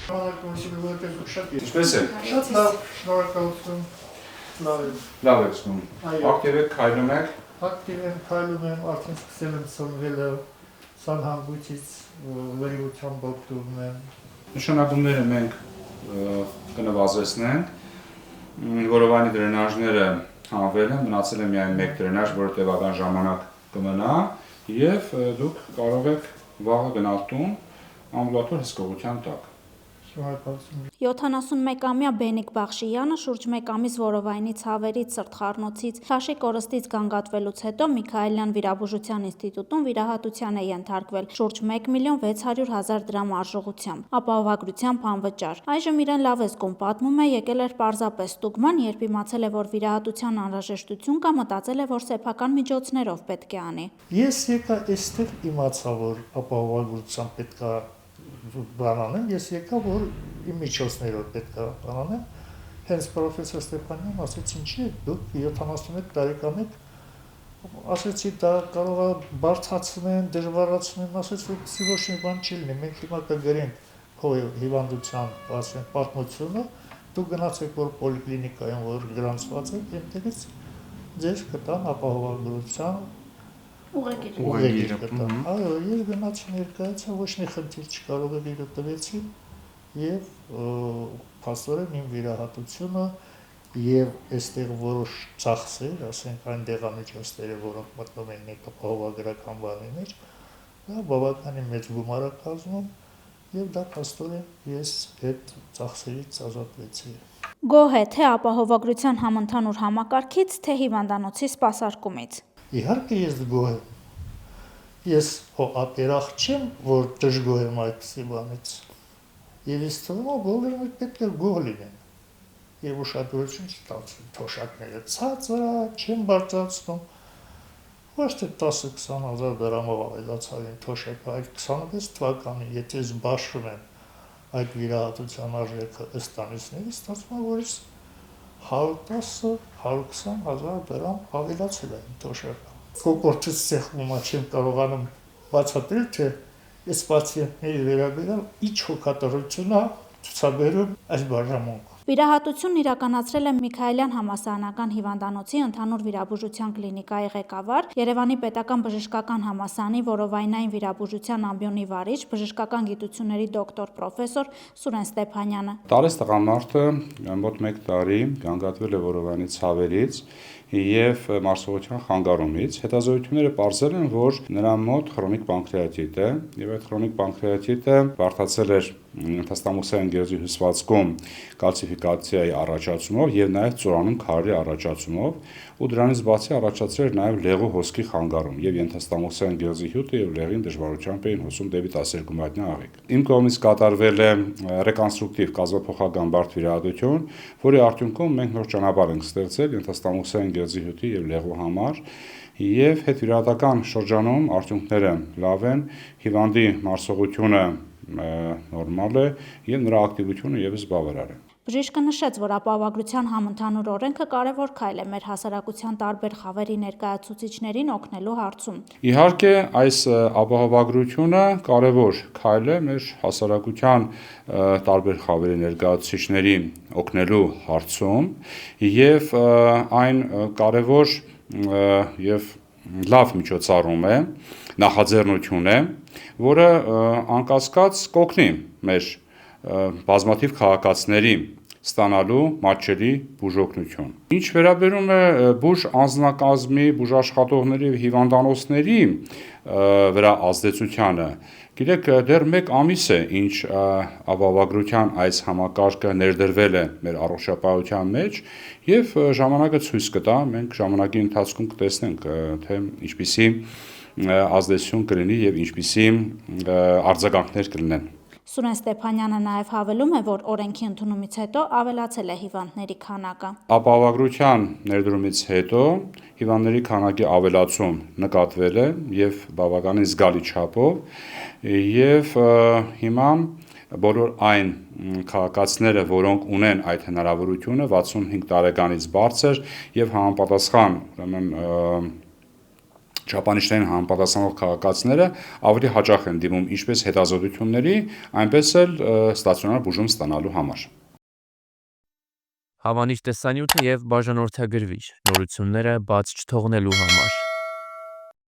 Ինչպես է։ Շատ լավ, շնորհակալություն։ Լավ եք զգում։ Ակտիվ եք, քայլում եք։ Ակտիվ եմ, քայլում եմ, արդեն սկսել եմ սնվել սանհանգույցից վերիության բոկտուրն եմ։ Նշանակումները մենք կնվազեցնենք, որովայնի դրենաժները հանվել են, մնացել է միայն մեկ դրենաժ, որը տևական ժամանակ կմնա, և դուք կարող եք վաղը գնալ տուն ամբուլատոր հսկողության տակ։ 71-ամյա Բենիկ Բախշյանը շուրջ մեկ ամիս որովայնի ցավերից, սրտխառնոցից, քաշի կորստից գանգատվելուց հետո Միքայելյան վիրաբուժության ինստիտուտում վիրահատության է ենթարկվել շուրջ 1.600.000 դրամ արժողությամբ, ապահովագրությամբ անվճար։ Այժմ իրեն լավ է զգում, պատմում է, եկել էր պարզապես ստուգման, երբ իմացել է, որ վիրահատության անհրաժեշտություն կա, մտածել է, որ սեփական միջոցներով պետք է անի։ Ես եկա այստեղ իմացա, որ ապահովագրությամբ պետք է բանանեմ, ես եկա, որ իմ միջոցներով պետք է բանանեմ, հենց պրոֆեսոր Ստեփանյանն ասեց, ինչի եք դուք 71 տարեկան եք, ասեցի դա կարող է բարդացնեն, դժվարացնեն, ասեց, որ ոչ մի բան չի լինի, մենք հիմա կգրենք քո հիվանդության պատմությունը, դուք գնացեք որ պոլիկլինիկայում, որ գրանցված եք, այնտեղից ձեզ կտան ապահովագրության ուղեգիր կտան։ Այո, ես գնացի ներկայացա, ոչ մի խնդիր չկար, ուղեգիրը տվեցի և փաստորեն իմ վիրահատությունը և այստեղ որոշ ծախսեր, ասենք այն դեղամիջոցները, որոնք մտնում են մեկ ապահովագրական բանի մեջ, դա բավականին մեծ գումար է կազմում և դա փաստորեն ես այդ ծախսերից ազատվեցի։ Գոհ է թե ապահովագրության համընդհանուր համակարգից, թե հիվանդանոցի սպասարկումից։ Իհարկե ես գոհ եմ։ Ես ապերախ չեմ, որ դժգոհ եմ այդպիսի բանից։ Եվ ես թվում է բոլորը մենք պետք է գոհ լինեն։ Եվ ուշադրություն չտալցնեն թոշակները ցածր, չեն բարձրացնում։ Ոչ թե 10-20 հազար դրամով ավելացավ իմ թոշակը, այդ 26 թվականին, եթե ես բաշխում եմ այդ վիրահատության արժեքը ըստ ամիսների, ստացվում է, որ ես 110-120 հազար դրամ ավելացել է իմ թոշակը։ Կոկորդից սեղմում չեմ կարողանում բացատրել, թե այս պացիենտների վերաբերյալ ինչ հոգատարություն է ցուցաբերում այս բաժանմունքը։ Վիրահատությունն իրականացրել է Միքայելյան համալսարանական հիվանդանոցի ընդհանուր վիրաբուժության կլինիկայի ղեկավար, Երևանի պետական բժշկական համալսարանի որովայնային վիրաբուժության ամբիոնի վարիչ, բժշկական գիտությունների դոկտոր պրոֆեսոր Սուրեն Ստեփանյանը։ Տարեց տղամարդը մոտ 1 տարի գանգատվել է որովայնի ցավերից և մարսողության խանգարումից։ Հետազոտությունները պարզել են, որ նրա մոտ խրոնիկ պանկրեատիտ է, և այդ խրոնիկ պանկրեատիտը բարդացել էր ենթաստամոքսային գեղձի հյուսվածքում կալցիֆիկացիայի առաջացումով և նաև ծորանում քարերի առաջացումով, ու դրանից բացի առաջացրել էր նաև լեղու հոսքի խանգարում, և ենթաստամոքսային գեղձի հյութը և լեղին դժվարությամբ էին հոսում դեպի 12 մատնյա աղիք։ Իմ կողմից կատարվել է ռեկոնստրուկտիվ կազմափոխական բարդ վիրահատություն, որի արդյունքում մենք նոր ճանապարհ ենք ստեղծել ենթաստամոքսային գեղձի հյութի և լեղու համար, և հետվիրահատական շրջանում արդյունքները լավ են, հիվանդի մարսողությունը նորմալ է և նրա ակտիվությունը ևս բավարար է։ Բժիշկը նշեց, որ ապահովագրության համընդհանուր օրենքը կարևոր քայլ է մեր հասարակության տարբեր խավերի ներկայացուցիչներին օգնելու հարցում։ Իհարկե, այս ապահովագրությունը կարևոր քայլ է մեր հասարակության տարբեր խավերի ներկայացուցիչներին օգնելու հարցում և այն կարևոր և լավ միջոցառում է, նախաձեռնություն է, որը անկասկած կօգնի մեր բազմաթիվ քաղաքացիների ստանալու մատչելի բուժօգնություն։ Ինչ վերաբերում է բուժ անձնակազմի, բուժաշխատողների և հիվանդանոցների վրա ազդեցությանը, գիտեք, դեռ 1 ամիս է, ինչ ապահովագրության այս համակարգը ներդրվել է մեր առողջապահության մեջ, և ժամանակը ցույց կտա, մենք ժամանակի ընթացքում կտեսնենք, թե ինչպիսի ազդեցություն կլինի և ինչպիսի արձագանքներ կլինեն։ Սուրեն Ստեփանյանը նաև հավելում է, որ օրենքի ընդունումից հետո ավելացել է հիվանդների քանակը։ Ապահովագրության ներդրումից հետո հիվանդների քանակի ավելացում նկատվել է և բավականին զգալի չափով, և հիմա բոլոր այն քաղաքացիները, որոնք ունեն այդ հնարավորությունը 65 տարեկանից բարձր և համապատասխան չափանիշներին համապատասխանող քաղաքացիները ավելի հաճախ են դիմում ինչպես հետազոտությունների, այնպես էլ ստացիոնար բուժում ստանալու համար։ Հավանիչ տեսանյութը եւ բաժանորդագրվիչ նորությունները բաց չթողնելու համար։